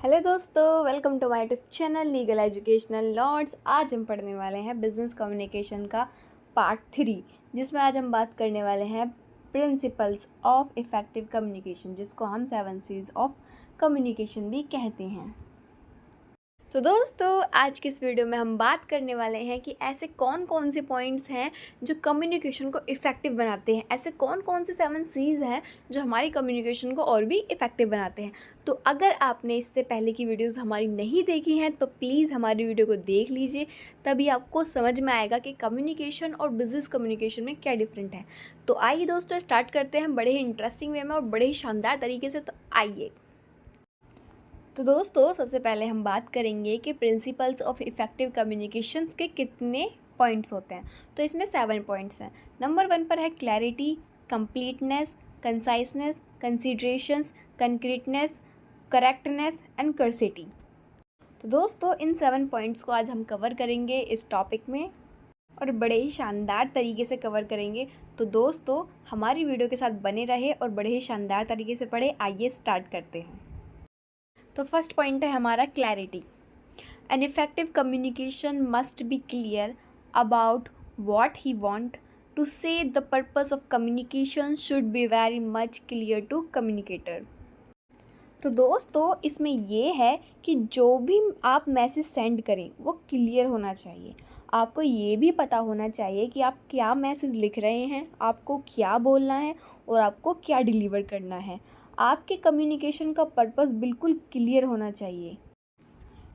Hello दोस्तों, welcome to my YouTube channel legal educational notes. आज हम पढ़ने वाले हैं बिजनेस कम्युनिकेशन का पार्ट 3, जिसमें आज हम बात करने वाले हैं प्रिंसिपल्स ऑफ इफ़ेक्टिव कम्युनिकेशन, जिसको हम 7 C's ऑफ कम्युनिकेशन भी कहते हैं। तो दोस्तों, आज की इस वीडियो में हम बात करने वाले हैं कि ऐसे कौन कौन से पॉइंट्स हैं जो कम्युनिकेशन को इफ़ेक्टिव बनाते हैं। ऐसे कौन कौन से 7 C's हैं जो हमारी कम्युनिकेशन को और भी इफ़ेक्टिव बनाते हैं। तो अगर आपने इससे पहले की वीडियोस हमारी नहीं देखी हैं तो प्लीज़ हमारी वीडियो को देख लीजिए, तभी आपको समझ में आएगा कि कम्युनिकेशन और बिज़नेस कम्युनिकेशन में क्या डिफरेंट है। तो आइए दोस्तों, स्टार्ट करते हैं बड़े ही इंटरेस्टिंग वे में और बड़े ही शानदार तरीके से। तो आइए। तो दोस्तों, सबसे पहले हम बात करेंगे कि प्रिंसिपल्स ऑफ इफ़ेक्टिव कम्युनिकेशन के कितने पॉइंट्स होते हैं। तो इसमें 7 पॉइंट्स हैं। नंबर 1 पर है clarity, completeness, conciseness, considerations, concreteness, correctness and courtesy. तो दोस्तों, इन 7 पॉइंट्स को आज हम कवर करेंगे इस टॉपिक में और बड़े ही शानदार तरीके से कवर करेंगे। तो दोस्तों, हमारी वीडियो के साथ बने रहे और बड़े ही शानदार तरीके से पढ़े। आइए स्टार्ट करते हैं। तो फर्स्ट पॉइंट है हमारा clarity. An effective communication must be clear about what he want to say. The purpose of communication should be very much clear to communicator. तो दोस्तों, इसमें ये है कि जो भी आप मैसेज सेंड करें वो क्लियर होना चाहिए। आपको ये भी पता होना चाहिए कि आप क्या मैसेज लिख रहे हैं, आपको क्या बोलना है और आपको क्या डिलीवर करना है। आपके कम्युनिकेशन का पर्पस बिल्कुल क्लियर होना चाहिए।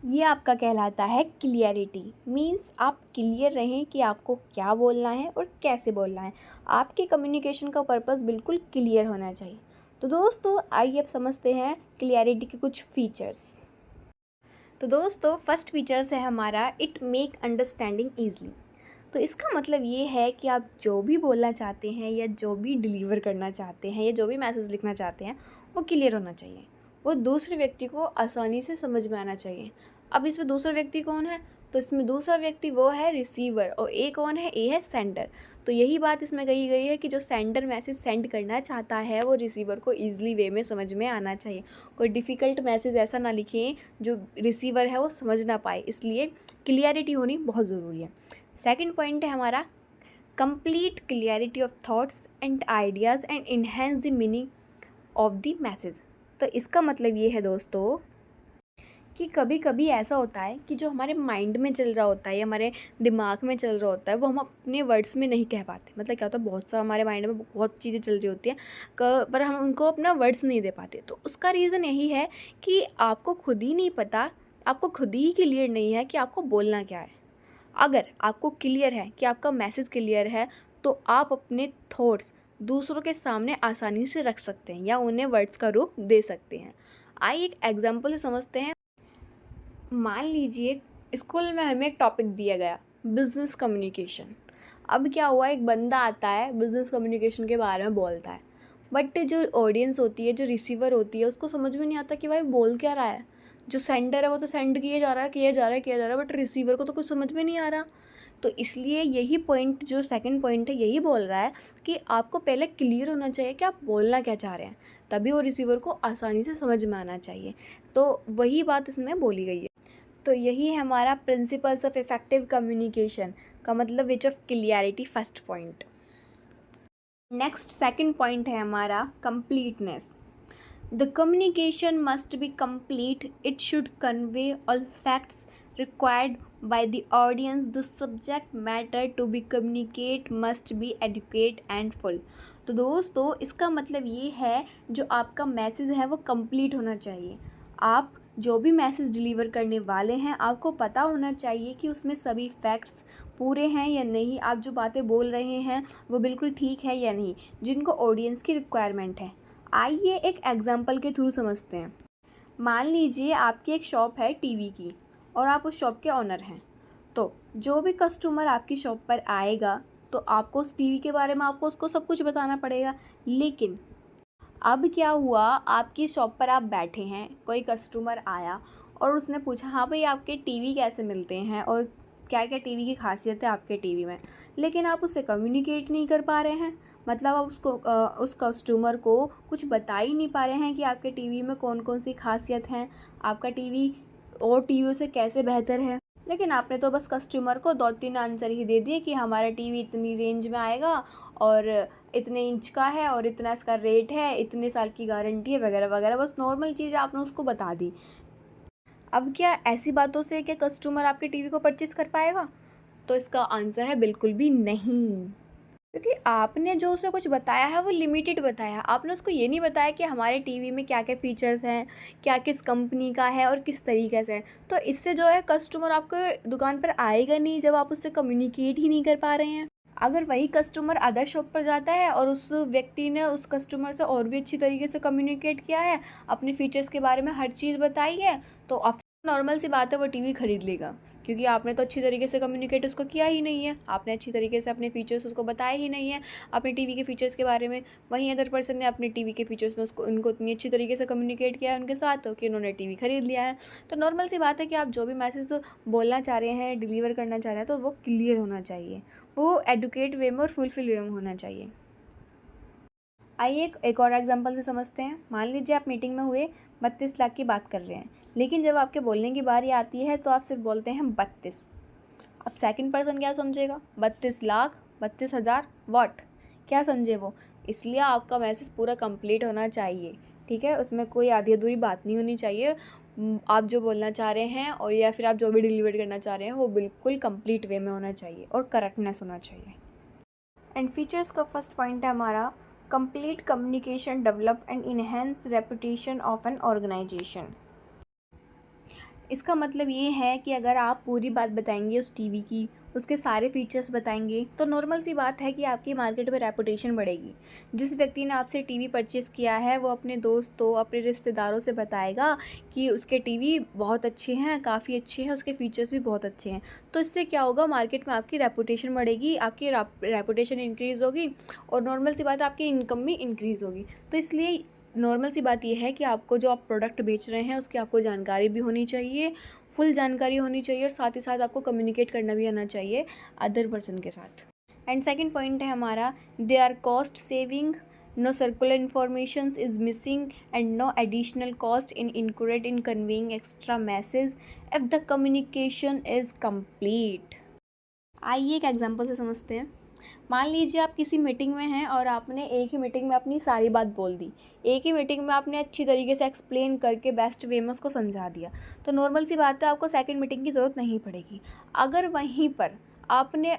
ये आपका कहलाता है क्लियरिटी। मीन्स आप क्लियर रहें कि आपको क्या बोलना है और कैसे बोलना है। आपके कम्युनिकेशन का पर्पस बिल्कुल क्लियर होना चाहिए। तो दोस्तों, आइए अब समझते हैं क्लियरिटी के कुछ फीचर्स। तो दोस्तों, फर्स्ट फीचर्स है हमारा इट मेक अंडरस्टैंडिंग ईजली। तो इसका मतलब ये है कि आप जो भी बोलना चाहते हैं या जो भी डिलीवर करना चाहते हैं या जो भी मैसेज लिखना चाहते हैं वो क्लियर होना चाहिए, वो दूसरे व्यक्ति को आसानी से समझ में आना चाहिए। अब इसमें दूसरा व्यक्ति कौन है? तो इसमें दूसरा व्यक्ति वो है रिसीवर और ए कौन है? ए है सेंडर। तो यही बात इसमें कही गई है कि जो सेंडर मैसेज सेंड करना चाहता है वो रिसीवर को ईजिली वे में समझ में आना चाहिए। कोई डिफ़िकल्ट मैसेज ऐसा ना लिखें जो रिसीवर है वो समझ ना पाए, इसलिए क्लियरिटी होनी बहुत ज़रूरी है। सेकंड पॉइंट है हमारा complete clarity of thoughts and ideas and enhance the meaning of the message. तो इसका मतलब ये है दोस्तों कि कभी कभी ऐसा होता है कि जो हमारे माइंड में चल रहा होता है या हमारे दिमाग में चल रहा होता है वो हम अपने वर्ड्स में नहीं कह पाते। मतलब क्या होता है, बहुत सा हमारे माइंड में बहुत चीज़ें चल रही होती हैं पर हम उनको अपना वर्ड्स नहीं दे पाते। तो उसका रीज़न यही है कि आपको खुद ही नहीं पता, आपको खुद ही क्लियर नहीं है कि आपको बोलना क्या है। अगर आपको क्लियर है कि आपका मैसेज क्लियर है तो आप अपने थॉट्स दूसरों के सामने आसानी से रख सकते हैं या उन्हें वर्ड्स का रूप दे सकते हैं। आइए एक एग्जांपल से समझते हैं। मान लीजिए स्कूल में हमें एक टॉपिक दिया गया बिज़नेस कम्युनिकेशन। अब क्या हुआ, एक बंदा आता है बिज़नेस कम्युनिकेशन के बारे में बोलता है, बट जो ऑडियंस होती है, जो रिसीवर होती है, उसको समझ में नहीं आता कि भाई बोल क्या रहा है। जो सेंडर है वो तो सेंड किए जा रहा है किया जा रहा है किया जा रहा है, बट रिसीवर को तो कुछ समझ में नहीं आ रहा। तो इसलिए यही पॉइंट, जो सेकंड पॉइंट है, यही बोल रहा है कि आपको पहले क्लियर होना चाहिए कि आप बोलना क्या चाह रहे हैं, तभी वो रिसीवर को आसानी से समझ में आना चाहिए। तो वही बात इसमें बोली गई है। तो यही है हमारा प्रिंसिपल्स ऑफ इफेक्टिव कम्युनिकेशन का मतलब which of clarity, first point. Next second point है हमारा completeness. The communication must B complete, it should convey all facts required by the audience. The subject matter to be communicate must be adequate and full. तो दोस्तों, इसका मतलब ये है जो आपका मैसेज है वो कंप्लीट होना चाहिए। आप जो भी मैसेज डिलीवर करने वाले हैं आपको पता होना चाहिए कि उसमें सभी फैक्ट्स पूरे हैं या नहीं, आप जो बातें बोल रहे हैं वो बिल्कुल ठीक है या नहीं, जिनको ऑडियंस की रिक्वायरमेंट है। आइए एक एग्जांपल के थ्रू समझते हैं। मान लीजिए आपकी एक शॉप है टीवी की और आप उस शॉप के ऑनर हैं। तो जो भी कस्टमर आपकी शॉप पर आएगा तो आपको उस टीवी के बारे में आपको उसको सब कुछ बताना पड़ेगा। लेकिन अब क्या हुआ, आपकी शॉप पर आप बैठे हैं, कोई कस्टमर आया और उसने पूछा हाँ भाई आपके टीवी कैसे मिलते हैं और क्या क्या टीवी की खासियत है आपके टीवी में, लेकिन आप उससे कम्युनिकेट नहीं कर पा रहे हैं। मतलब आप उस कस्टमर को कुछ बता ही नहीं पा रहे हैं कि आपके टीवी में कौन कौन सी खासियत हैं, आपका टीवी और टीवियों से कैसे बेहतर है। लेकिन आपने तो बस कस्टमर को 2-3 आंसर ही दे दिए कि हमारा टीवी इतनी रेंज में आएगा और इतने इंच का है और इतना इसका रेट है, इतने साल की गारंटी है, वगैरह वगैरह। बस नॉर्मल चीज़ आपने उसको बता दी। अब क्या ऐसी बातों से क्या कस्टमर आपके टीवी को परचेज़ कर पाएगा? तो इसका आंसर है बिल्कुल भी नहीं। क्योंकि आपने जो उसे कुछ बताया है वो लिमिटेड बताया है। आपने उसको ये नहीं बताया कि हमारे टीवी में क्या-क्या फ़ीचर्स हैं, क्या किस कंपनी का है और किस तरीके से है। तो इससे जो है कस्टमर आपके दुकान पर आएगा नहीं जब आप उससे कम्युनिकेट ही नहीं कर पा रहे हैं। अगर वही कस्टमर अदर शॉप पर जाता है और उस व्यक्ति ने उस कस्टमर से और भी अच्छी तरीके से कम्युनिकेट किया है, अपने फ़ीचर्स के बारे में हर चीज़ बताई है, तो नॉर्मल सी बात है वो टीवी खरीद लेगा। क्योंकि आपने तो अच्छी तरीके से कम्युनिकेट उसको किया ही नहीं है, आपने अच्छी तरीके से अपने फ़ीचर्स उसको बताए ही नहीं है अपने टीवी के फ़ीचर्स के बारे में। वहीं अदर पर्सन ने अपने टीवी के फ़ीचर्स में उनको इतनी अच्छी तरीके से कम्युनिकेट किया है उनके साथ तो कि उन्होंने टीवी खरीद लिया है। तो नॉर्मल सी बात है कि आप जो भी मैसेज बोलना चाह रहे हैं, डिलीवर करना चाह रहे हैं, तो वो क्लियर होना चाहिए, वो एडुकेट वे में और फुलफिल वे में होना चाहिए। आइए एक और एग्जांपल से समझते हैं। मान लीजिए आप मीटिंग में हुए 32 लाख की बात कर रहे हैं, लेकिन जब आपके बोलने की बारी आती है तो आप सिर्फ बोलते हैं 32। अब सेकंड पर्सन क्या समझेगा? 32 लाख, 32,000 व्हाट, क्या समझे वो? इसलिए आपका मैसेज पूरा कंप्लीट होना चाहिए, ठीक है? उसमें कोई आधी अधूरी बात नहीं होनी चाहिए। आप जो बोलना चाह रहे हैं और या फिर आप जो भी डिलीवर करना चाह रहे हैं वो बिल्कुल कंप्लीट वे में होना चाहिए और करेक्टनेस होना चाहिए। एंड फीचर्स का फर्स्ट पॉइंट है हमारा complete communication develop and enhance reputation of an organisation. इसका मतलब ये है कि अगर आप पूरी बात बताएंगे उस टीवी की, उसके सारे फीचर्स बताएंगे, तो नॉर्मल सी बात है कि आपकी मार्केट में रेपुटेशन बढ़ेगी। जिस व्यक्ति ने आपसे टीवी परचेज़ किया है वो अपने दोस्तों, अपने रिश्तेदारों से बताएगा कि उसके टीवी बहुत अच्छे हैं, काफ़ी अच्छे हैं, उसके फीचर्स भी बहुत अच्छे हैं। तो इससे क्या होगा, मार्केट में आपकी रेपुटेशन बढ़ेगी, आपकी रेपुटेशन इंक्रीज़ होगी और नॉर्मल सी बात है आपकी इनकम भी इंक्रीज़ होगी। तो इसलिए नॉर्मल सी बात ये है कि आपको जो आप प्रोडक्ट बेच रहे हैं उसकी आपको जानकारी भी होनी चाहिए, फुल जानकारी होनी चाहिए और साथ ही साथ आपको कम्युनिकेट करना भी आना चाहिए अदर पर्सन के साथ। एंड सेकंड पॉइंट है हमारा they are cost saving, no circular information is missing and no additional cost in included in conveying extra message if the communication is complete. आइए एक एग्जांपल से समझते हैं। मान लीजिए आप किसी मीटिंग में हैं और आपने एक ही मीटिंग में अपनी सारी बात बोल दी, एक ही मीटिंग में आपने अच्छी तरीके से एक्सप्लेन करके बेस्ट वे में उसको समझा दिया, तो नॉर्मल सी बात है आपको सेकंड मीटिंग की ज़रूरत नहीं पड़ेगी। अगर वहीं पर आपने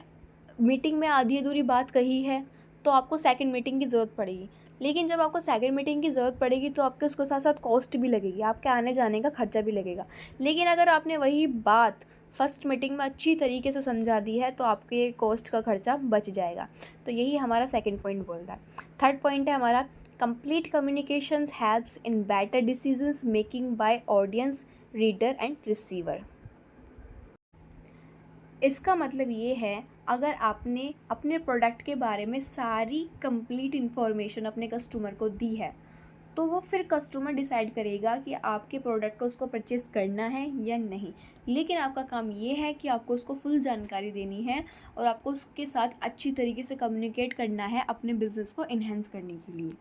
मीटिंग में आधी अधूरी बात कही है तो आपको सेकंड मीटिंग की ज़रूरत पड़ेगी। लेकिन जब आपको सेकंड मीटिंग की ज़रूरत पड़ेगी तो आपके उसके साथ साथ कॉस्ट भी लगेगी, आपके आने जाने का खर्चा भी लगेगा। लेकिन अगर आपने वही बात फर्स्ट मीटिंग में अच्छी तरीके से समझा दी है तो आपके कॉस्ट का खर्चा बच जाएगा। तो यही हमारा सेकंड पॉइंट बोलता है। थर्ड पॉइंट है हमारा complete communications helps in better decisions making by audience, reader and receiver. इसका मतलब ये है अगर आपने अपने प्रोडक्ट के बारे में सारी कंप्लीट इन्फॉर्मेशन अपने कस्टमर को दी है तो वो फिर कस्टमर डिसाइड करेगा कि आपके प्रोडक्ट को उसको परचेज़ करना है या नहीं। लेकिन आपका काम ये है कि आपको उसको फुल जानकारी देनी है और आपको उसके साथ अच्छी तरीके से कम्युनिकेट करना है अपने बिज़नेस को इन्हेंस करने के लिए।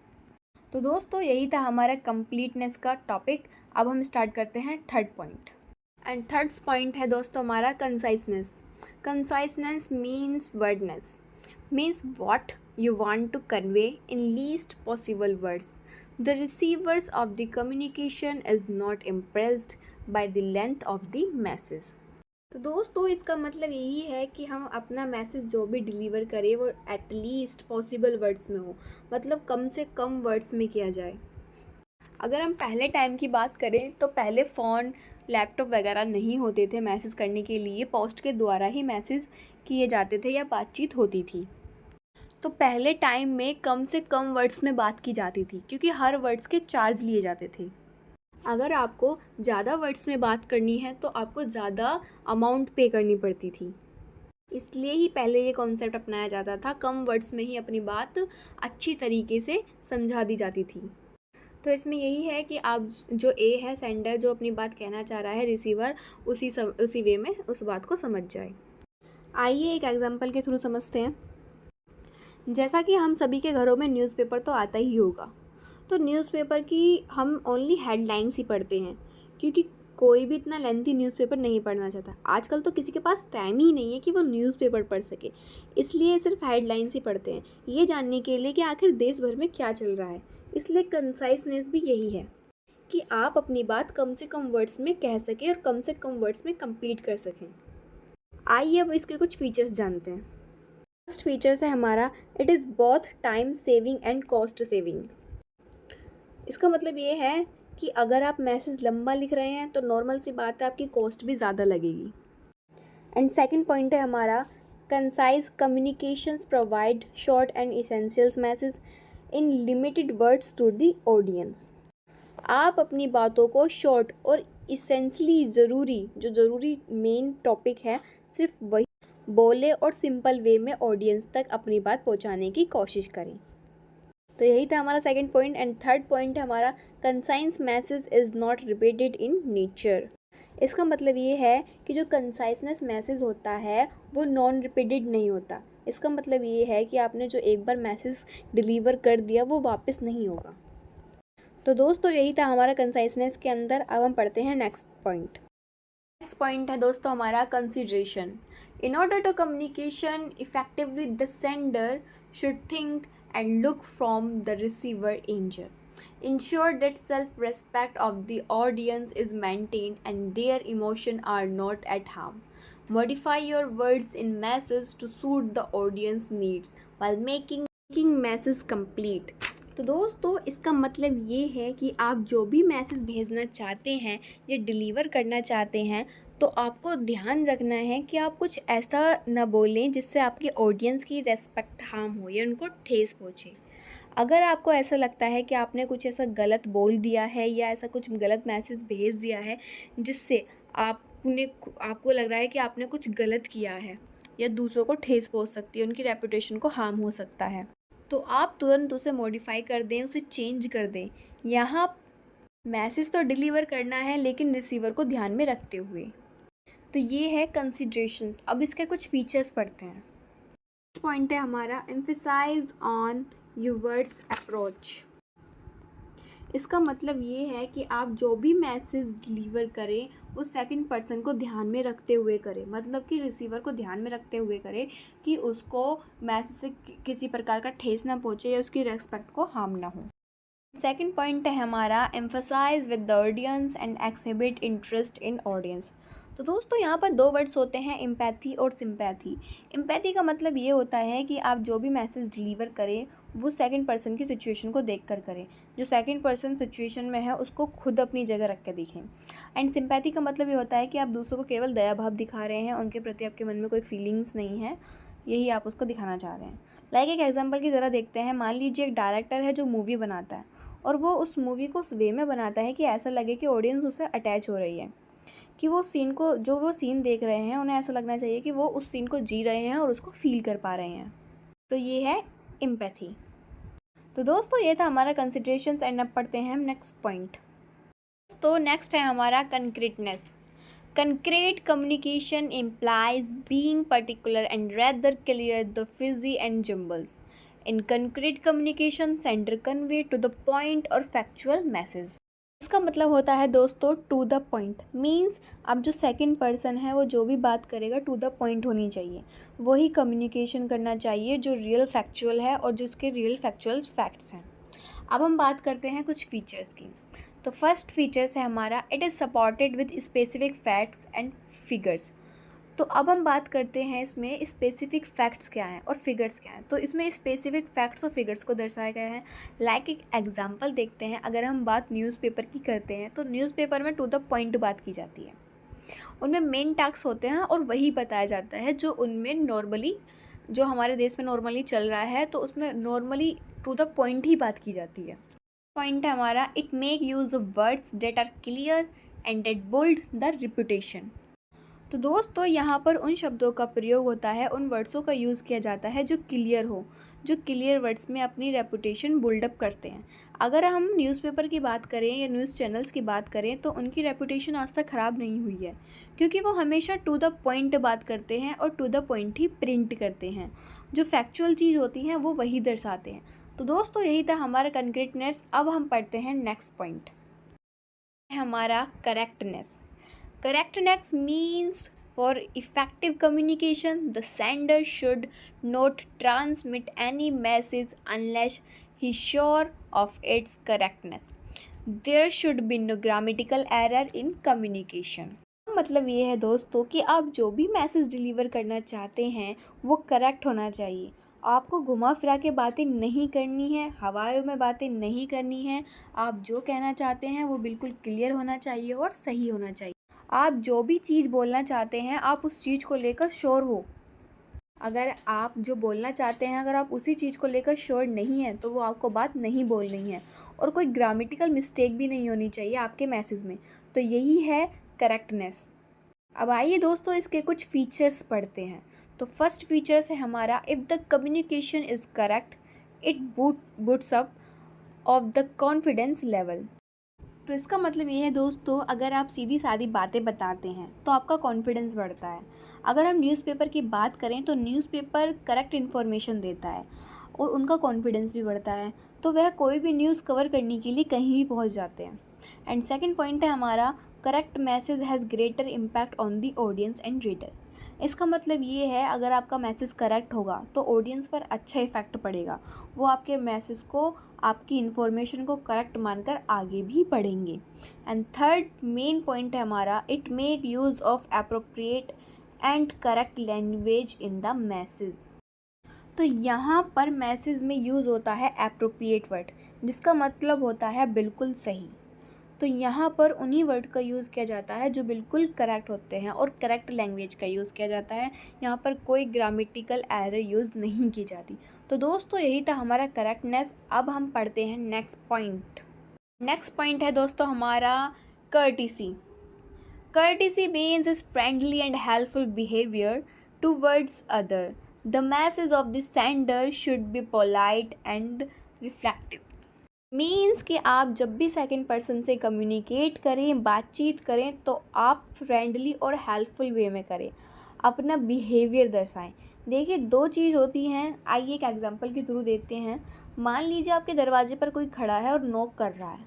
तो दोस्तों यही था हमारा कंप्लीटनेस का टॉपिक। अब हम स्टार्ट करते हैं third point. And third point है दोस्तों हमारा conciseness. Conciseness means wordness, means what you want to convey in least possible words. The receivers of the communication is not impressed by the length of the message. तो दोस्तों इसका मतलब यही है कि हम अपना मैसेज जो भी डिलीवर करें वो एट लीस्ट पॉसिबल वर्ड्स में हो, मतलब कम से कम वर्ड्स में किया जाए। अगर हम पहले टाइम की बात करें तो पहले फ़ोन, लैपटॉप वगैरह नहीं होते थे मैसेज करने के लिए, पोस्ट के द्वारा ही मैसेज किए जाते थे या बातचीत होती थी। तो पहले टाइम में कम से कम वर्ड्स में बात की जाती थी क्योंकि हर वर्ड्स के चार्ज लिए जाते थे। अगर आपको ज़्यादा वर्ड्स में बात करनी है तो आपको ज़्यादा अमाउंट पे करनी पड़ती थी। इसलिए ही पहले ये कॉन्सेप्ट अपनाया जाता था, कम वर्ड्स में ही अपनी बात अच्छी तरीके से समझा दी जाती थी। तो इसमें यही है कि आप जो ए है सेंडर, जो अपनी बात कहना चाह रहा है, रिसीवर उसी वे में उस बात को समझ जाए। आइए एक एग्जांपल के थ्रू समझते हैं। जैसा कि हम सभी के घरों में न्यूज़पेपर तो आता ही होगा, तो न्यूज़पेपर की हम ओनली हेडलाइंस ही पढ़ते हैं, क्योंकि कोई भी इतना लेंथी न्यूज़पेपर नहीं पढ़ना चाहता। आजकल तो किसी के पास टाइम ही नहीं है कि वो न्यूज़पेपर पढ़ सके, इसलिए सिर्फ हेडलाइंस ही पढ़ते हैं, ये जानने के लिए कि आखिर देश भर में क्या चल रहा है। इसलिए कंसाइसनेस भी यही है कि आप अपनी बात कम से कम वर्ड्स में कह सकें और कम से कम वर्ड्स में कंप्लीट कर सकें। आइए अब इसके कुछ फीचर्स जानते हैं। फर्स्ट फीचर्स है हमारा, it is both time saving and cost saving. इसका मतलब ये है कि अगर आप मैसेज लंबा लिख रहे हैं तो नॉर्मल सी बात है, आपकी कॉस्ट भी ज़्यादा लगेगी। एंड सेकंड पॉइंट है हमारा, concise communications provide short and essentials message in limited words to the audience. आप अपनी बातों को शॉर्ट और इसेंशली ज़रूरी मेन टॉपिक है सिर्फ वही बोले और सिंपल वे में ऑडियंस तक अपनी बात पहुंचाने की कोशिश करें। तो यही था हमारा second point. And third point है हमारा, concise message is not repeated in nature. इसका मतलब ये है कि जो कंसाइसनेस मैसेज होता है वो नॉन रिपीटेड नहीं होता। इसका मतलब ये है कि आपने जो एक बार मैसेज डिलीवर कर दिया वो वापस नहीं होगा। तो दोस्तों यही था हमारा कंसाइसनेस के अंदर। अब हम पढ़ते हैं नेक्स्ट पॉइंट। नेक्स्ट पॉइंट है दोस्तों हमारा consideration. In order to communication effectively the sender should think and look from the receiver angel. Ensure that self-respect of the audience is maintained and their emotions are not at harm. Modify your words in message to suit the audience needs while making message complete. तो दोस्तों इसका मतलब ये है कि आप जो भी मैसेज भेजना चाहते हैं या डिलीवर करना चाहते हैं तो आपको ध्यान रखना है कि आप कुछ ऐसा ना बोलें जिससे आपकी ऑडियंस की रेस्पेक्ट हार्म हो या उनको ठेस पहुँचे। अगर आपको ऐसा लगता है कि आपने कुछ ऐसा गलत बोल दिया है या ऐसा कुछ गलत मैसेज भेज दिया है जिससे आपको लग रहा है कि आपने कुछ गलत किया है या दूसरों को ठेस पहुँच सकती है, उनकी रेपुटेशन को हार्म हो सकता है, तो आप तुरंत उसे मॉडिफाई कर दें, उसे चेंज कर दें। यहाँ मैसेज तो डिलीवर करना है लेकिन रिसीवर को ध्यान में रखते हुए। तो ये है कंसिडरेशंस। अब इसके कुछ फीचर्स पढ़ते हैं। पॉइंट है हमारा, emphasise on your words approach. इसका मतलब ये है कि आप जो भी मैसेज डिलीवर करें वो सेकंड पर्सन को ध्यान में रखते हुए करें, मतलब कि रिसीवर को ध्यान में रखते हुए करें कि उसको मैसेज से किसी प्रकार का ठेस ना पहुँचे या उसकी रेस्पेक्ट को हार्म ना हो। सेकंड पॉइंट है हमारा, emphasise with the audience and exhibit interest in audience. तो दोस्तों यहाँ पर दो वर्ड्स होते हैं, एम्पैथी और सिंपैथी। एम्पैथी का मतलब ये होता है कि आप जो भी मैसेज डिलीवर करें वो सेकंड पर्सन की सिचुएशन को देखकर करें, जो सेकंड पर्सन सिचुएशन में है उसको खुद अपनी जगह रख के देखें। एंड सिंपैथी का मतलब ये होता है कि आप दूसरों को केवल दया भाव दिखा रहे हैं, उनके प्रति आपके मन में कोई फीलिंग्स नहीं है, यही आप उसको दिखाना चाह रहे हैं। लाइक एक एग्जाम्पल की तरह देखते हैं, मान लीजिए एक डायरेक्टर है जो मूवी बनाता है और वो उस मूवी को उस वे में बनाता है कि ऐसा लगे कि ऑडियंस उससे अटैच हो रही है, कि वो सीन देख रहे हैं उन्हें ऐसा लगना चाहिए कि वो उस सीन को जी रहे हैं और उसको फील कर पा रहे हैं। तो ये है एम्पैथी। तो दोस्तों ये था हमारा कंसिडरेशंस। एंड अब पढ़ते हैं हम नेक्स्ट पॉइंट। तो नेक्स्ट है हमारा concreteness. Concrete communication implies being particular and rather clear the fuzzy and jumbles. In concrete communication sender convey to the point और फैक्चुअल मैसेज। इसका मतलब होता है दोस्तों टू द पॉइंट, मीन्स अब जो सेकंड पर्सन है वो जो भी बात करेगा टू द पॉइंट होनी चाहिए, वही कम्युनिकेशन करना चाहिए जो रियल फैक्चुअल है और जिसके रियल फैक्चुअल फैक्ट्स हैं। अब हम बात करते हैं कुछ फीचर्स की। तो फर्स्ट फीचर्स है हमारा, it is supported with specific facts and figures. तो अब हम बात करते हैं इसमें स्पेसिफिक फैक्ट्स क्या हैं और फिगर्स क्या हैं। तो इसमें स्पेसिफिक फैक्ट्स और फिगर्स को दर्शाया गया है। लाइक एक एग्जांपल देखते हैं, अगर हम बात न्यूज़पेपर की करते हैं तो न्यूज़पेपर में टू द पॉइंट बात की जाती है, उनमें मेन टैक्स होते हैं और वही बताया जाता है जो उनमें नॉर्मली, जो हमारे देश में नॉर्मली चल रहा है, तो उसमें नॉर्मली टू द पॉइंट ही बात की जाती है। पॉइंट है हमारा, it make use of words that are clear and that bold the reputation. तो दोस्तों यहाँ पर उन शब्दों का प्रयोग होता है, उन वर्ड्सों का यूज़ किया जाता है जो क्लियर हो, जो क्लियर वर्ड्स में अपनी रेपुटेशन बिल्डअप करते हैं। अगर हम न्यूज़पेपर की बात करें या न्यूज़ चैनल्स की बात करें तो उनकी रेपुटेशन आज तक ख़राब नहीं हुई है, क्योंकि वो हमेशा टू द पॉइंट बात करते हैं और टू द पॉइंट ही प्रिंट करते हैं। जो फैक्चुअल चीज़ होती हैं वो वही दर्शाते हैं। तो दोस्तों यही था हमारा कंक्रीटनेस। अब हम पढ़ते हैं नेक्स्ट पॉइंट, हमारा correctness. Correctness means for effective communication, the sender should not transmit any message unless he is sure of its correctness. There should be no grammatical error in communication. मतलब ये है दोस्तों कि आप जो भी मैसेज डिलीवर करना चाहते हैं वो करेक्ट होना चाहिए। आपको घुमा फिरा के बातें नहीं करनी है, हवाओं में बातें नहीं करनी है। आप जो कहना चाहते हैं वो बिल्कुल क्लियर होना चाहिए और सही होना चाहिए। आप जो भी चीज़ बोलना चाहते हैं आप उस चीज़ को लेकर श्योर हो। अगर आप जो बोलना चाहते हैं अगर आप उसी चीज़ को लेकर श्योर नहीं हैं तो वो आपको बात नहीं बोलनी है, और कोई ग्रामेटिकल मिस्टेक भी नहीं होनी चाहिए आपके मैसेज में। तो यही है करेक्टनेस। अब आइए दोस्तों इसके कुछ फीचर्स पढ़ते हैं। तो फर्स्ट फीचर्स है हमारा, if the communication is correct it boots up of the confidence level. तो इसका मतलब ये है दोस्तों, अगर आप सीधी सादी बातें बताते हैं तो आपका कॉन्फिडेंस बढ़ता है। अगर हम न्यूज़पेपर की बात करें तो न्यूज़पेपर करेक्ट इन्फॉर्मेशन देता है और उनका कॉन्फिडेंस भी बढ़ता है, तो वह कोई भी न्यूज़ कवर करने के लिए कहीं भी पहुंच जाते हैं। एंड सेकंड पॉइंट है हमारा, correct message has greater impact on the audience and reader. इसका मतलब ये है अगर आपका मैसेज करेक्ट होगा तो ऑडियंस पर अच्छा इफ़ेक्ट पड़ेगा, वो आपके मैसेज को, आपकी इन्फॉर्मेशन को करेक्ट मानकर आगे भी बढ़ेंगे। एंड थर्ड मेन पॉइंट है हमारा, it make use of appropriate and correct language in the message. तो यहाँ पर मैसेज में यूज़ होता है एप्रोप्रिएट वर्ड, जिसका मतलब होता है बिल्कुल सही। तो यहाँ पर उन्हीं वर्ड का यूज़ किया जाता है जो बिल्कुल करेक्ट होते हैं और करेक्ट लैंग्वेज का यूज़ किया जाता है। यहाँ पर कोई ग्रामेटिकल एरर यूज़ नहीं की जाती। तो दोस्तों यही था हमारा करेक्टनेस। अब हम पढ़ते हैं नेक्स्ट पॉइंट। नेक्स्ट पॉइंट है दोस्तों हमारा courtesy. Courtesy means is friendly and helpful behaviour towards other. The message of the sender should be polite and reflective. Means कि आप जब भी सेकंड पर्सन से कम्युनिकेट करें, बातचीत करें, तो आप फ्रेंडली और हेल्पफुल वे में करें, अपना बिहेवियर दर्शाएं। देखिए दो चीज़ होती हैं, आइए एक एग्जांपल के थ्रू देते हैं। मान लीजिए आपके दरवाजे पर कोई खड़ा है और नॉक कर रहा है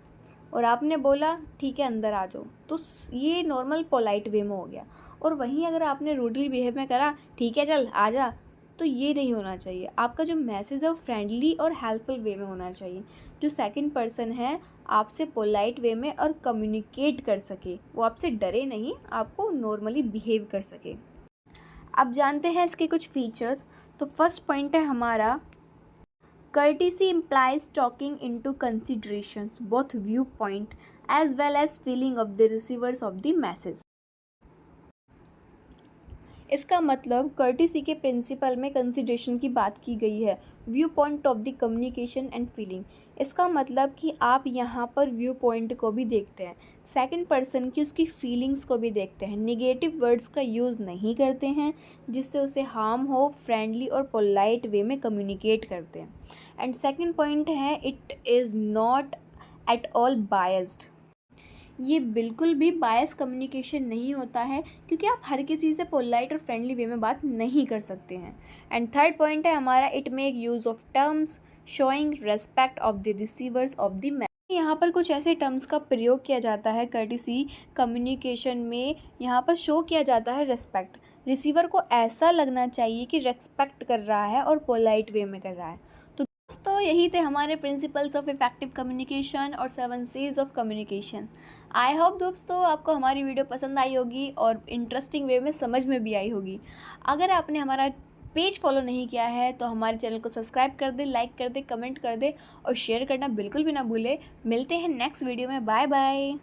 और आपने बोला ठीक है अंदर आ जाओ, तो ये नॉर्मल पोलाइट वे में हो गया। और वहीं अगर आपने रूडली बिहेव में करा ठीक है चल आ जा, तो ये नहीं होना चाहिए। आपका जो मैसेज है वो फ्रेंडली और हेल्पफुल वे में होना चाहिए। जो सेकंड पर्सन है आपसे पोलाइट वे में और कम्युनिकेट कर सके, वो आपसे डरे नहीं, आपको नॉर्मली बिहेव कर सके। अब जानते हैं इसके कुछ फीचर्स। तो फर्स्ट पॉइंट है हमारा, courtesy implies taking into considerations both viewpoint as well as feeling of the receivers of the message। इसका मतलब कर्टिसी के प्रिंसिपल में कंसिडरेशन की बात की गई है, view point of the communication and feeling. इसका मतलब कि आप यहाँ पर व्यू पॉइंट को भी देखते हैं, सेकंड पर्सन की उसकी फीलिंग्स को भी देखते हैं, नेगेटिव वर्ड्स का यूज़ नहीं करते हैं जिससे उसे हार्म हो, फ्रेंडली और पोलाइट वे में कम्युनिकेट करते हैं। एंड सेकंड पॉइंट है, it is not at all biased. ये बिल्कुल भी बायस कम्युनिकेशन नहीं होता है, क्योंकि आप हर किसी से पोलाइट और फ्रेंडली वे में बात नहीं कर सकते हैं। एंड थर्ड पॉइंट है हमारा, it make use of terms showing respect of the receivers of the message. यहाँ पर कुछ ऐसे टर्म्स का प्रयोग किया जाता है कर्टिसी कम्युनिकेशन में। यहाँ पर शो किया जाता है रेस्पेक्ट, रिसीवर को ऐसा लगना चाहिए कि रेस्पेक्ट कर रहा है और पोलाइट वे में कर रहा है। दोस्तों यही थे हमारे प्रिंसिपल्स ऑफ इफेक्टिव कम्युनिकेशन और 7 C's of communication. I hope दोस्तों आपको हमारी वीडियो पसंद आई होगी और इंटरेस्टिंग वे में समझ में भी आई होगी। अगर आपने हमारा पेज फॉलो नहीं किया है तो हमारे चैनल को सब्सक्राइब कर दे, लाइक कर दे, कमेंट कर दे और शेयर करना बिल्कुल भी ना भूले। मिलते हैं नेक्स्ट वीडियो में। Bye bye.